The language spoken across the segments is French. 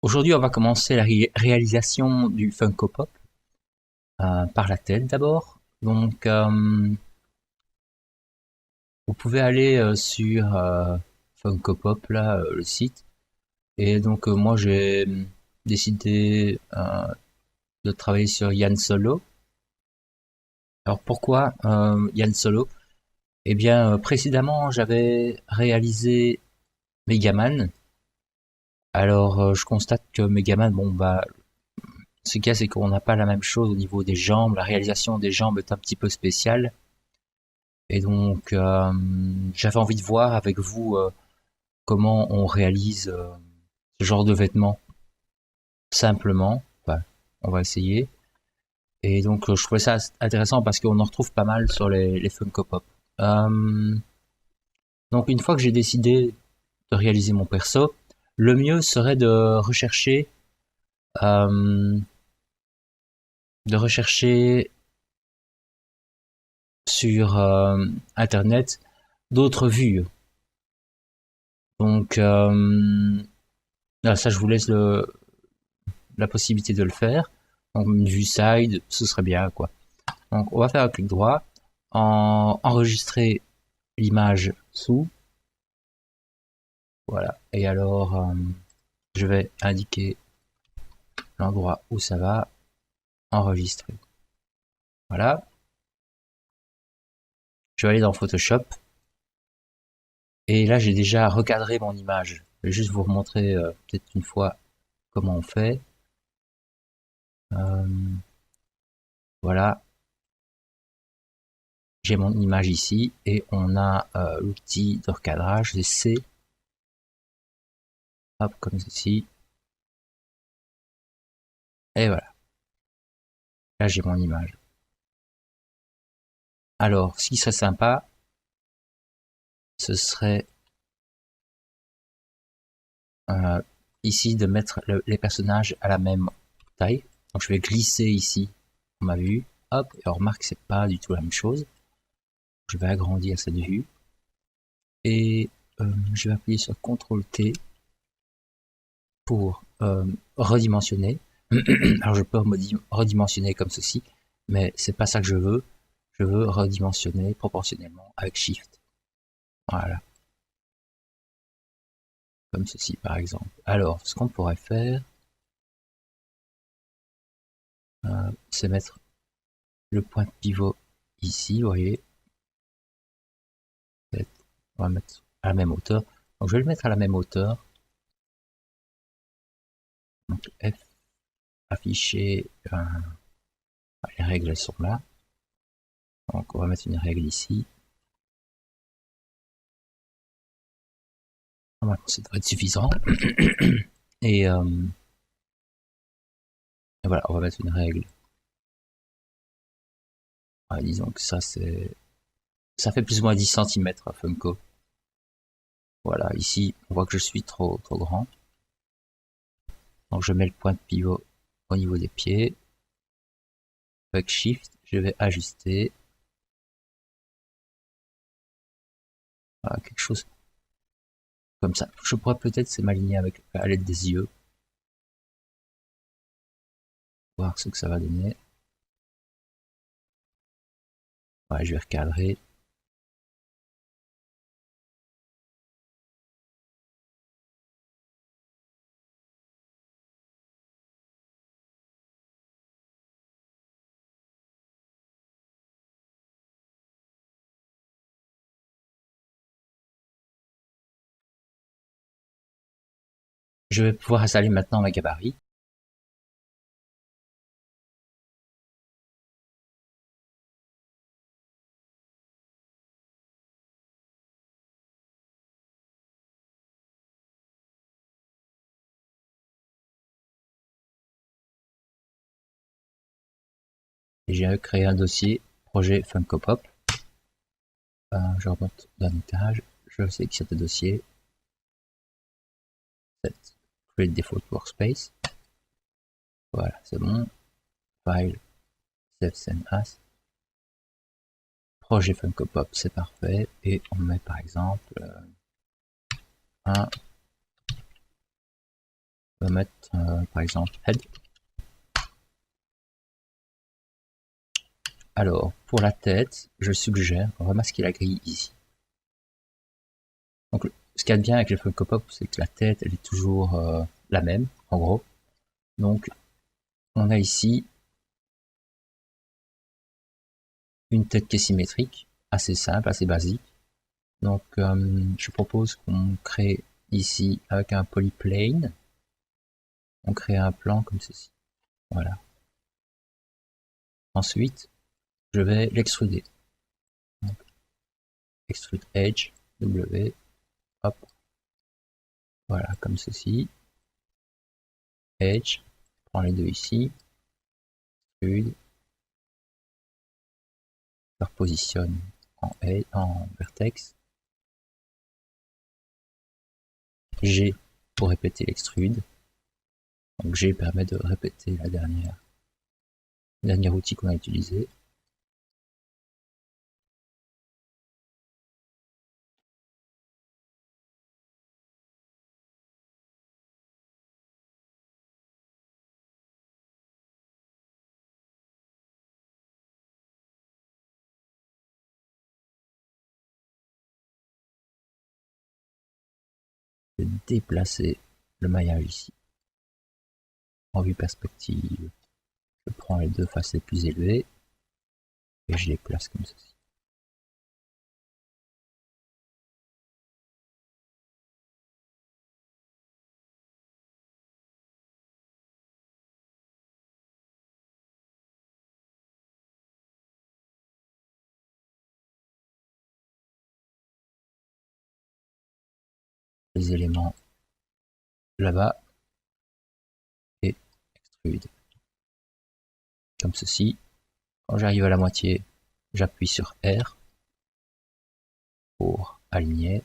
Aujourd'hui, on va commencer la réalisation du Funko Pop par la tête d'abord. Donc, vous pouvez aller sur Funko Pop, là, le site. Et donc, moi, j'ai décidé de travailler sur Yann Solo. Alors, pourquoi Yann Solo? Eh bien, précédemment, j'avais réalisé Megaman. Alors, je constate que Megaman, bon, bah, ce qu'il y a, c'est qu'on n'a pas la même chose au niveau des jambes. La réalisation des jambes est un petit peu spéciale. Et donc, j'avais envie de voir avec vous comment on réalise ce genre de vêtements simplement. Enfin, on va essayer. Et donc, je trouvais ça intéressant parce qu'on en retrouve pas mal sur les Funko Pop. Euh, donc, une fois que j'ai décidé de réaliser mon perso, le mieux serait euh, de rechercher sur Internet d'autres vues. Donc, là, ça, je vous laisse la possibilité de le faire. Donc, une vue side, ce serait bien, quoi. Donc, on va faire un clic droit, enregistrer l'image sous, voilà. Et alors, je vais indiquer l'endroit où ça va, enregistrer. Voilà. Je vais aller dans Photoshop. Et là, j'ai déjà recadré mon image. Je vais juste vous remontrer peut-être une fois comment on fait. Euh, voilà. J'ai mon image ici et on a l'outil de recadrage, c'est C. Hop, comme ceci. Et voilà. Là, j'ai mon image. Alors, ce qui serait sympa, ce serait euh, ici de mettre les personnages à la même taille. Donc, je vais glisser ici, on m'a vu. Hop, et on remarque que c'est pas du tout la même chose. Je vais agrandir cette vue. Et je vais appuyer sur CTRL T pour redimensionner. Alors, je peux redimensionner comme ceci, mais c'est pas ça que je veux. Je veux redimensionner proportionnellement avec Shift. Voilà. Comme ceci par exemple. Alors, ce qu'on pourrait faire, c'est mettre le point de pivot ici, vous voyez. On va mettre à la même hauteur. Donc je vais le mettre à la même hauteur. Donc F, afficher, les règles elles sont là. Donc on va mettre une règle ici. Normalement ça devrait être suffisant. Et, et voilà, on va mettre une règle. Disons que ça fait plus ou moins 10 cm Funko. Voilà, ici on voit que je suis trop grand. Donc je mets le point de pivot au niveau des pieds. Avec Shift, je vais ajuster. Voilà, quelque chose comme ça. Je pourrais peut-être m'aligner avec à l'aide des yeux. Voir ce que ça va donner. Ouais, je vais recadrer. Je vais pouvoir installer maintenant ma gabarit. Et j'ai créé un dossier projet Funko Pop. Je remonte d'un étage. Je sélectionne le dossier. Set Create Default Workspace. Voilà, c'est bon. File, Save Send As. Projet Funko Pop, c'est parfait. Et on met par exemple un On va mettre par exemple head. Alors, pour la tête, je suggère, on va masquer la grille ici. Donc, ce qu'il y a de bien avec le Funko Pop, c'est que la tête, elle est toujours la même, en gros. Donc, on a ici une tête qui est symétrique, assez simple, assez basique. Donc, je propose qu'on crée ici, avec un polyplane, on crée un plan comme ceci. Voilà. Ensuite, je vais l'extruder. Extrude edge, W, hop. Voilà, comme ceci. Edge, prends les deux ici. Extrude. Je repositionne en vertex. G pour répéter l'extrude. Donc G permet de répéter le dernier outil qu'on a utilisé. Je vais déplacer le maillage ici. En vue perspective, je prends les deux faces les plus élevées et je les place comme ceci. Les éléments là-bas et extrude. Comme ceci. Quand j'arrive à la moitié, j'appuie sur R pour aligner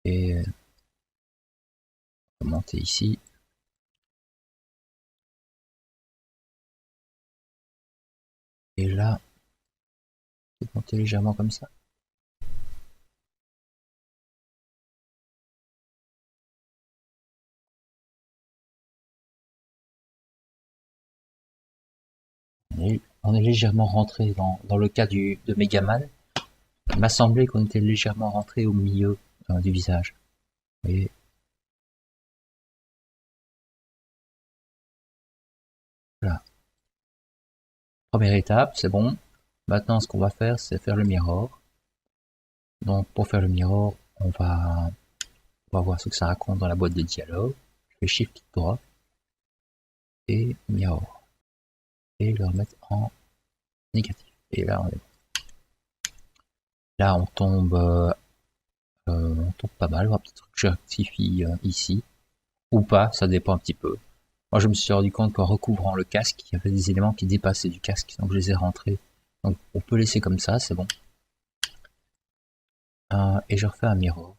et monter ici. Et là, je vais monter légèrement comme ça. On est légèrement rentré dans le cas de Megaman. Il m'a semblé qu'on était légèrement rentré au milieu du visage. Vous voyez. Voilà. Première étape, c'est bon. Maintenant, ce qu'on va faire, c'est faire le mirror. Donc, pour faire le mirror, on va voir ce que ça raconte dans la boîte de dialogue. Je fais Shift droit et mirror. Et le remettre en négatif. Et là, on tombe pas mal. On va peut-être que je rectifie ici. Ou pas, ça dépend un petit peu. Moi, je me suis rendu compte qu'en recouvrant le casque, il y avait des éléments qui dépassaient du casque. Donc, je les ai rentrés. Donc, on peut laisser comme ça, c'est bon. Et je refais un mirror.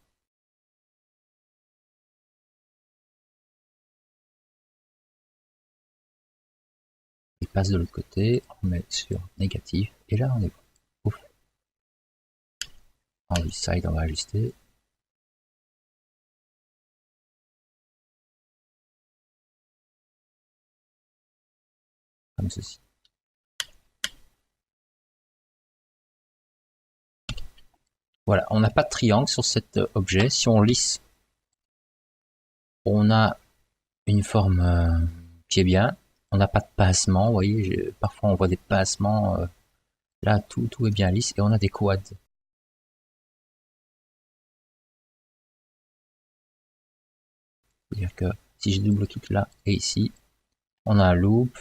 Il passe de l'autre côté, on met sur négatif, et là on est bon. Ouf. En side, on va ajuster. Comme ceci. Voilà, on n'a pas de triangle sur cet objet. Si on lisse, on a une forme qui est bien. On n'a pas de passement, vous voyez, parfois on voit des passements. Là, tout est bien lisse et on a des quads. C'est-à-dire que si je double-clique là et ici, on a un loop.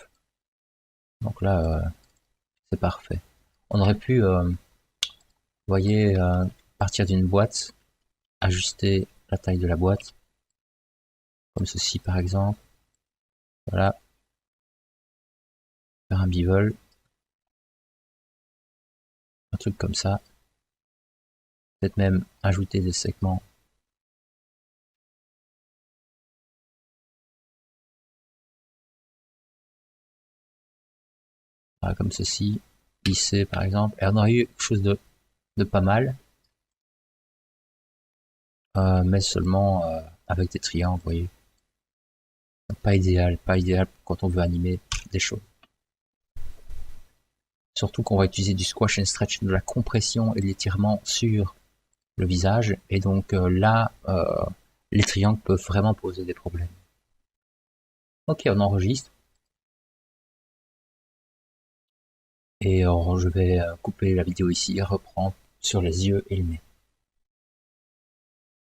Donc là, c'est parfait. On aurait pu, vous voyez, partir d'une boîte, ajuster la taille de la boîte, comme ceci par exemple. Voilà. Faire un bevel. Un truc comme ça. Peut-être même ajouter des segments. Voilà, comme ceci. Lisser par exemple. Et on aurait eu quelque chose de pas mal. Mais seulement avec des triangles, vous voyez. pas idéal quand on veut animer des choses. Surtout qu'on va utiliser du squash and stretch, de la compression et de l'étirement sur le visage, et donc là, les triangles peuvent vraiment poser des problèmes. Ok, on enregistre, et je vais couper la vidéo ici et reprendre sur les yeux et le nez.